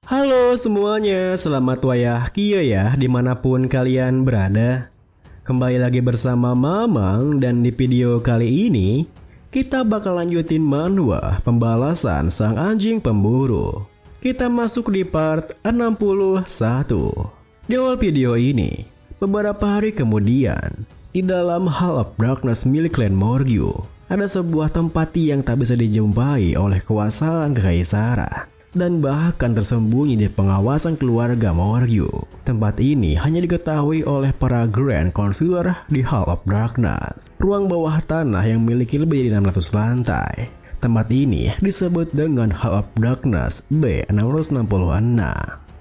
Halo semuanya, selamat wayah kia ya dimanapun kalian berada. Kembali lagi bersama Mamang dan di video kali ini kita bakal lanjutin manhwa pembalasan sang anjing pemburu. Kita masuk di part 61. Di awal video ini, beberapa hari kemudian, di dalam Hall of Darkness milik klan Morgyu, ada sebuah tempat yang tak bisa dijumpai oleh kekuasaan kekaisaran dan bahkan tersembunyi di pengawasan keluarga Morgyu. Tempat ini hanya diketahui oleh para Grand Counselor di Hall of Darkness, ruang bawah tanah yang memiliki lebih dari 600 lantai. Tempat ini disebut dengan Hall of Darkness B666.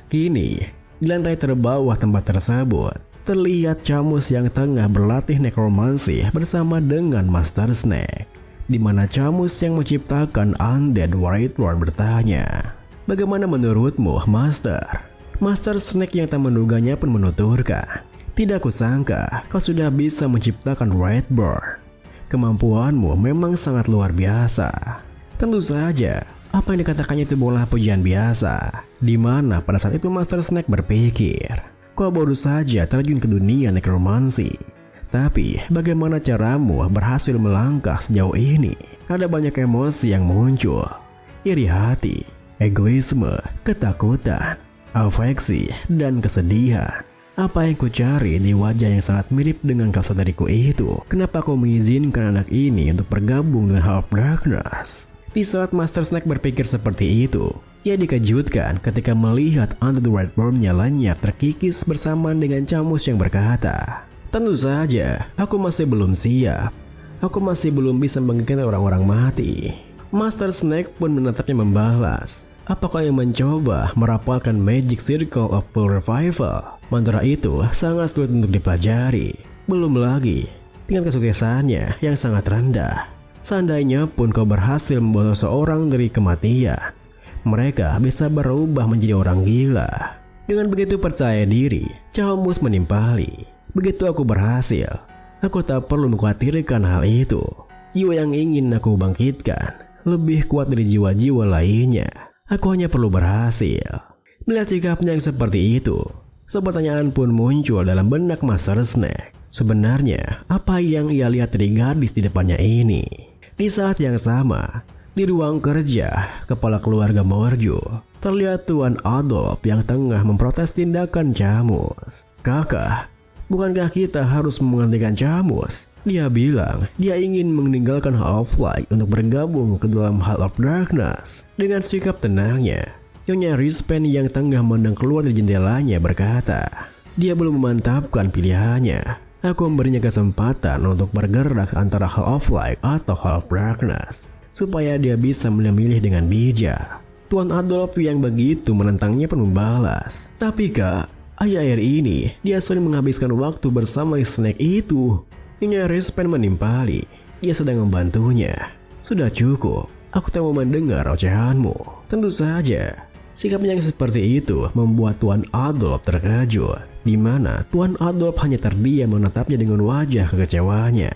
Kini, di lantai terbawah tempat tersebut, terlihat Camus yang tengah berlatih nekromansi bersama dengan Master Snake, di mana Camus yang menciptakan Undead Warrior bertanya, "Bagaimana menurutmu, Master?" Master Snake yang tak menduganya pun menuturkan, "Tidak kusangka kau sudah bisa menciptakan Redbird. Kemampuanmu memang sangat luar biasa." Tentu saja, apa yang dikatakannya itu bukanlah pujian biasa, di mana pada saat itu Master Snake berpikir, kau baru saja terjun ke dunia nekromansi. Tapi bagaimana caramu berhasil melangkah sejauh ini? Ada banyak emosi yang muncul, iri hati, egoisme, ketakutan, afeksi, dan kesedihan. Apa yang ku cari di wajah yang sangat mirip dengan kau saudariku itu? Kenapa kau mengizinkan anak ini untuk bergabung dengan Hall of Darkness? Di saat Master Snake berpikir seperti itu, ia dikejutkan ketika melihat Undead Redbird-nya lenyap terkikis bersamaan dengan Camus yang berkata, "Tentu saja, aku masih belum siap. Aku masih belum bisa membangkitkan orang-orang mati." Master Snake pun menatapnya membalas, "Apakah yang mencoba merapalkan Magic Circle of Full Revival? Mantra itu sangat sulit untuk dipelajari. Belum lagi dengan kesuksesannya yang sangat rendah. Seandainya pun kau berhasil membawa seseorang dari kematian, mereka bisa berubah menjadi orang gila." Dengan begitu percaya diri, Camus menimpali, "Begitu aku berhasil, aku tak perlu mengkhawatirkan hal itu. Jiwa yang ingin aku bangkitkan lebih kuat dari jiwa-jiwa lainnya. Aku hanya perlu berhasil." Melihat sikapnya yang seperti itu, sebuah pertanyaan pun muncul dalam benak Master Snake. Sebenarnya, apa yang ia lihat dari gadis di depannya ini? Di saat yang sama, di ruang kerja kepala keluarga Morgyu, terlihat Tuan Adolf yang tengah memprotes tindakan Camus. "Kakak, bukankah kita harus menghentikan Camus? Dia bilang dia ingin meninggalkan Hall of Light untuk bergabung ke dalam Hall of Darkness." Dengan sikap tenangnya, Nyonya Rispen yang tengah memandang keluar dari jendelanya berkata, "Dia belum memantapkan pilihannya. Aku memberinya kesempatan untuk bergerak antara Hall of Light atau Hall of Darkness, supaya dia bisa memilih dengan bijak." Tuan Adolf yang begitu menentangnya pun membalas, "Tapi kak, akhir-akhir ini dia sering menghabiskan waktu bersama Snake itu." Nyonya Rispen menimpali, "Dia sedang membantunya. Sudah cukup, aku tak mau mendengar ocehanmu." Tentu saja, sikapnya yang seperti itu membuat Tuan Adolf terkejut, di mana Tuan Adolf hanya terdiam menatapnya dengan wajah kekecewaannya.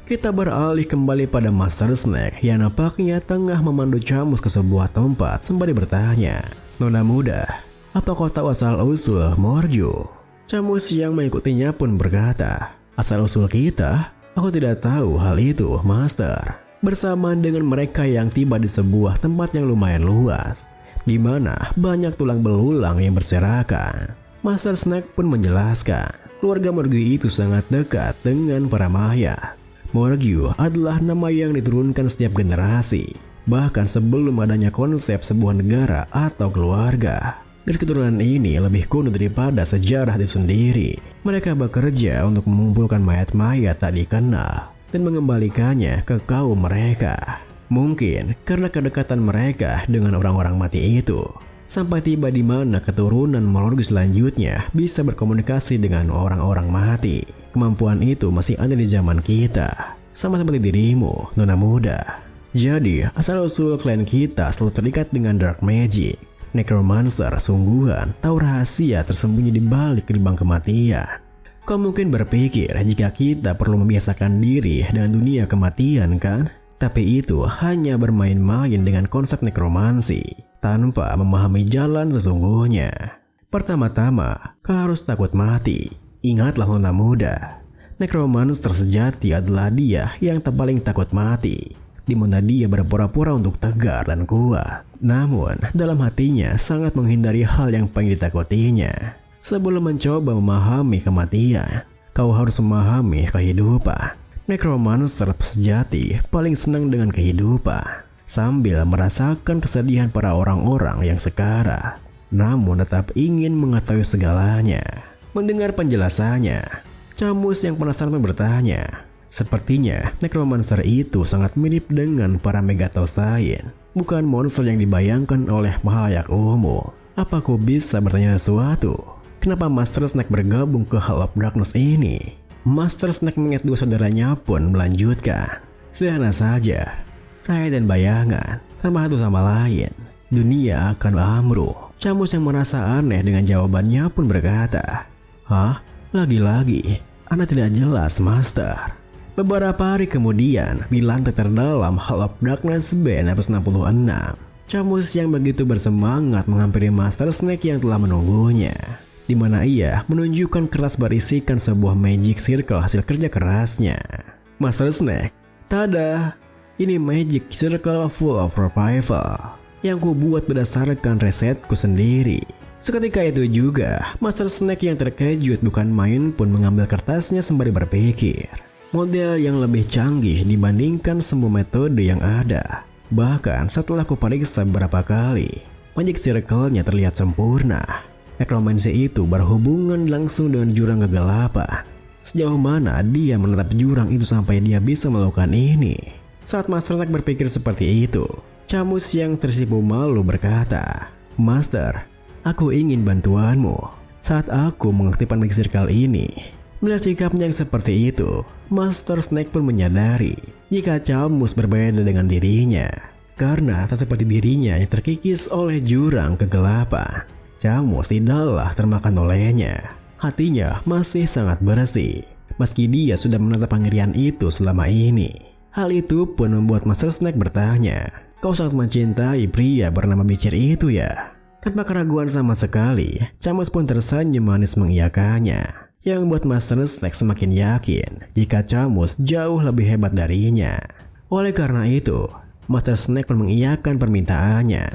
Kita beralih kembali pada Master Snake yang nampaknya tengah memandu Camus ke sebuah tempat sembari bertanya, "Nona muda, apa kau tahu asal-usul Morgyu?" Camus yang mengikutinya pun berkata, "Asal-usul kita? Aku tidak tahu hal itu, Master." Bersamaan dengan mereka yang tiba di sebuah tempat yang lumayan luas, di mana banyak tulang belulang yang berserakan, Master Snake pun menjelaskan, keluarga Morgyu itu sangat dekat dengan para mayat. Morgyu adalah nama yang diturunkan setiap generasi, bahkan sebelum adanya konsep sebuah negara atau keluarga. Garis keturunan ini lebih kuno daripada sejarah itu sendiri. Mereka bekerja untuk mengumpulkan mayat-mayat tak dikenal dan mengembalikannya ke kaum mereka. Mungkin karena kedekatan mereka dengan orang-orang mati itu, sampai tiba di mana keturunan Morgyu selanjutnya bisa berkomunikasi dengan orang-orang mati. Kemampuan itu masih ada di zaman kita, sama seperti dirimu, Nona muda. Jadi, asal-usul klan kita selalu terikat dengan dark magic. Necromancer sungguhan tahu rahasia tersembunyi di balik gerbang kematian. Kau mungkin berpikir jika kita perlu membiasakan diri dengan dunia kematian kan? Tapi itu hanya bermain-main dengan konsep nekromansi. tanpa memahami jalan sesungguhnya. Pertama-tama, kau harus takut mati. Ingatlah nona muda, Necromancer sejati adalah dia yang paling takut mati, di mana dia berpura-pura untuk tegar dan kuat. Namun, dalam hatinya sangat menghindari hal yang paling ditakutinya. Sebelum mencoba memahami kematian, kau harus memahami kehidupan. Necromancer sejati paling senang dengan kehidupan, sambil merasakan kesedihan para orang-orang yang sekarat, namun tetap ingin mengetahui segalanya. Mendengar penjelasannya, Camus yang penasaran bertanya, sepertinya Necromancer itu sangat mirip dengan para Megatausain, bukan monster yang dibayangkan oleh makhluk umum. Apa kau bisa bertanya sesuatu? Kenapa Master Snake bergabung ke Hall of Darkness ini? Master Snake mengingat dua saudaranya pun melanjutkan, sederhana saja. Saya dan bayangan, tanpa satu sama lain, dunia akan amruh. Camus yang merasa aneh dengan jawabannya pun berkata, "Hah? Lagi-lagi? Anda tidak jelas, Master." Beberapa hari kemudian, di lantai terdalam Hall of Darkness B666, Camus yang begitu bersemangat menghampiri Master Snake yang telah menunggunya, di mana ia menunjukkan kertas berisikan sebuah magic circle hasil kerja kerasnya. Master Snake, tada! Ini magic circle full of revival yang ku buat berdasarkan risetku sendiri. Seketika itu juga, Master Snake yang terkejut bukan main pun mengambil kertasnya sembari berpikir. Model yang lebih canggih dibandingkan semua metode yang ada. Bahkan setelah ku periksa beberapa kali, magic circle-nya terlihat sempurna. Necromancy itu berhubungan langsung dengan jurang kegelapan. Sejauh mana dia menatap jurang itu sampai dia bisa melakukan ini? Saat Master Snake berpikir seperti itu, Camus yang tersipu malu berkata, "Master, aku ingin bantuanmu saat aku mengaktifkan magic circle ini." Melihat sikapnya yang seperti itu, Master Snake pun menyadari jika Camus berbeda dengan dirinya, karena tak seperti dirinya yang terkikis oleh jurang kegelapan. Camus tidaklah termakan olehnya. Hatinya masih sangat bersih, meski dia sudah menatap pengerian itu selama ini. Hal itu pun membuat Master Snake bertanya, "Kau sangat mencintai pria bernama Bicir itu ya?" Tanpa keraguan sama sekali, Camus pun tersenyum manis mengiyakannya, yang membuat Master Snake semakin yakin jika Camus jauh lebih hebat darinya. Oleh karena itu, Master Snake pun mengiyakan permintaannya,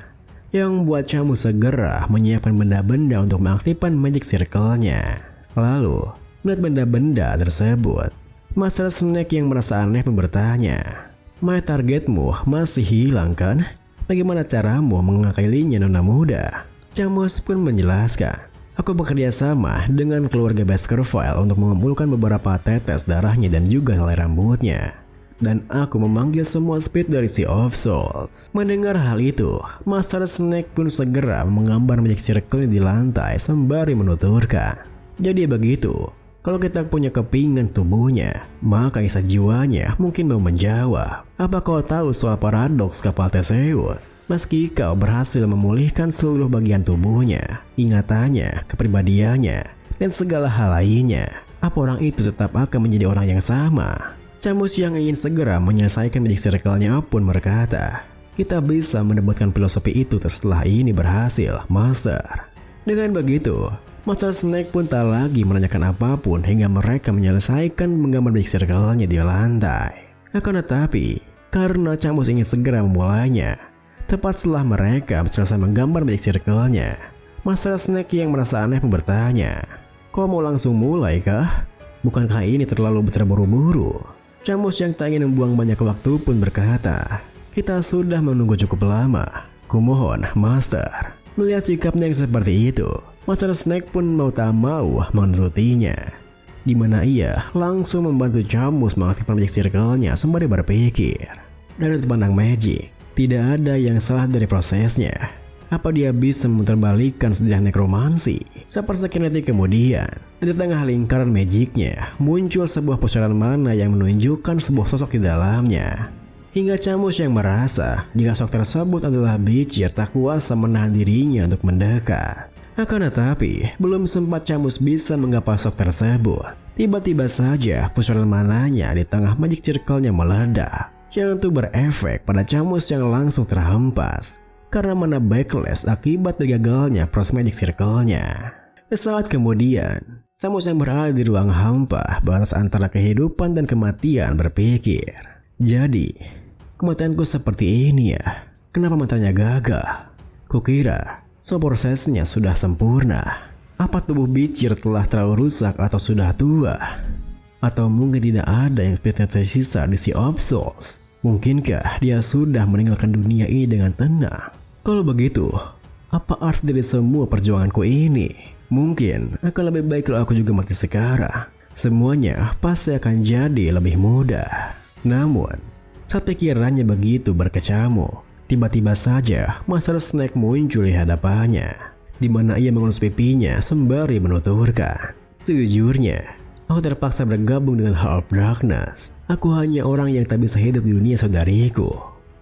yang membuat Camus segera menyiapkan benda-benda untuk mengaktifkan magic circle-nya. Lalu, melihat benda-benda tersebut, Master Snake yang merasa aneh pun bertanya, "My targetmu masih hilang kan? Bagaimana caramu mengakalinya, nona muda?" Camus pun menjelaskan, "Aku bekerja sama dengan keluarga Baskerville untuk mengumpulkan beberapa tetes darahnya dan juga helai rambutnya. Dan aku memanggil semua spirit dari Sea of Souls." Mendengar hal itu, Master Snake pun segera menggambar magic circle di lantai sembari menuturkan, "Jadi begitu, kalau kita punya kepingan tubuhnya, maka isa jiwanya mungkin mau menjawab. Apa kau tahu soal paradoks kapal Theseus? Meski kau berhasil memulihkan seluruh bagian tubuhnya, ingatannya, kepribadiannya, dan segala hal lainnya, apa orang itu tetap akan menjadi orang yang sama?" Camus yang ingin segera menyelesaikan magic circle-nya pun berkata, "Kita bisa mendapatkan filosofi itu setelah ini berhasil, Master." Dengan begitu, Master Snake pun tak lagi menanyakan apapun hingga mereka menyelesaikan menggambar magic circle-nya di lantai. Akan tetapi, karena Camus ingin segera memulainya, tepat setelah mereka selesai menggambar magic circle-nya, Master Snake yang merasa aneh pun bertanya, "Kau mau langsung mulai kah? Bukankah ini terlalu terburu-buru?" Camus yang tak ingin membuang banyak waktu pun berkata, "Kita sudah menunggu cukup lama. Kumohon, Master." Melihat sikapnya yang seperti itu, Master Snake pun mau tak mau menurutinya, di mana ia langsung membantu Camus mengaktifkan magic circle-nya sembari berpikir. Dari pandang magic, tidak ada yang salah dari prosesnya. Apa dia bisa memutarbalikkan sejarah nekromansi? Sepersekian detik kemudian, di tengah lingkaran magicnya muncul sebuah pusaran mana yang menunjukkan sebuah sosok di dalamnya. Hingga Camus yang merasa jika sosok tersebut adalah Bicir tak kuasa menahan dirinya untuk mendekat. Akan tetapi, belum sempat Camus bisa menggapai sosok tersebut, tiba-tiba saja pusaran mananya di tengah magic circle-nya meledak, yang itu berefek pada Camus yang langsung terhempas. karena mana backlash akibat gagalnya proses Magic Circle-nya. Sesaat kemudian, Samus yang berada di ruang hampa balas antara kehidupan dan kematian berpikir, jadi kematianku seperti ini ya, kenapa matanya gagal? Kukira prosesnya sudah sempurna. Apa tubuh Bichir telah terlalu rusak atau sudah tua? Atau mungkin tidak ada yang tersisa di Sea of Souls? Mungkinkah dia sudah meninggalkan dunia ini dengan tenang? Kalau begitu, apa arti dari semua perjuanganku ini? Mungkin akan lebih baik kalau aku juga mati sekarang. Semuanya pasti akan jadi lebih mudah. Namun, saat pikirannya begitu berkecamuk, tiba-tiba saja Master Snake muncul di hadapannya, di mana ia mengelus pipinya sembari menuturkan, sejujurnya, aku terpaksa bergabung dengan Heart of Darkness. Aku hanya orang yang tak bisa hidup di dunia saudariku.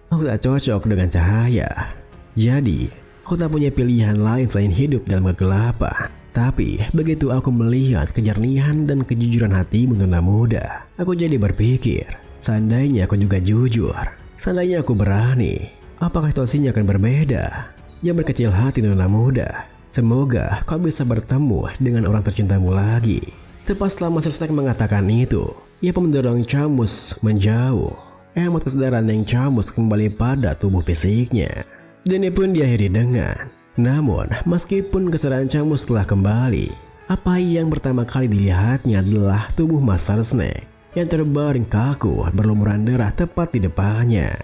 Aku tak cocok dengan cahaya. Jadi, aku tak punya pilihan lain selain hidup dalam kegelapan. Tapi, begitu aku melihat kejernihan dan kejujuran hatimu Nona Muda, aku jadi berpikir, seandainya aku juga jujur, seandainya aku berani, apakah situasinya akan berbeda? Yang berkecil hati Nona Muda, semoga kau bisa bertemu dengan orang tercintamu lagi. Tepat setelah Master Snake mengatakan itu, ia pun mendorong Camus menjauh. Emot kesadaran yang Camus kembali pada tubuh fisiknya. Dan ini pun diakhiri dengan, namun meskipun kesadaran Camus telah kembali, apa yang pertama kali dilihatnya adalah tubuh Master Snake yang terbaring kaku berlumuran darah tepat di depannya.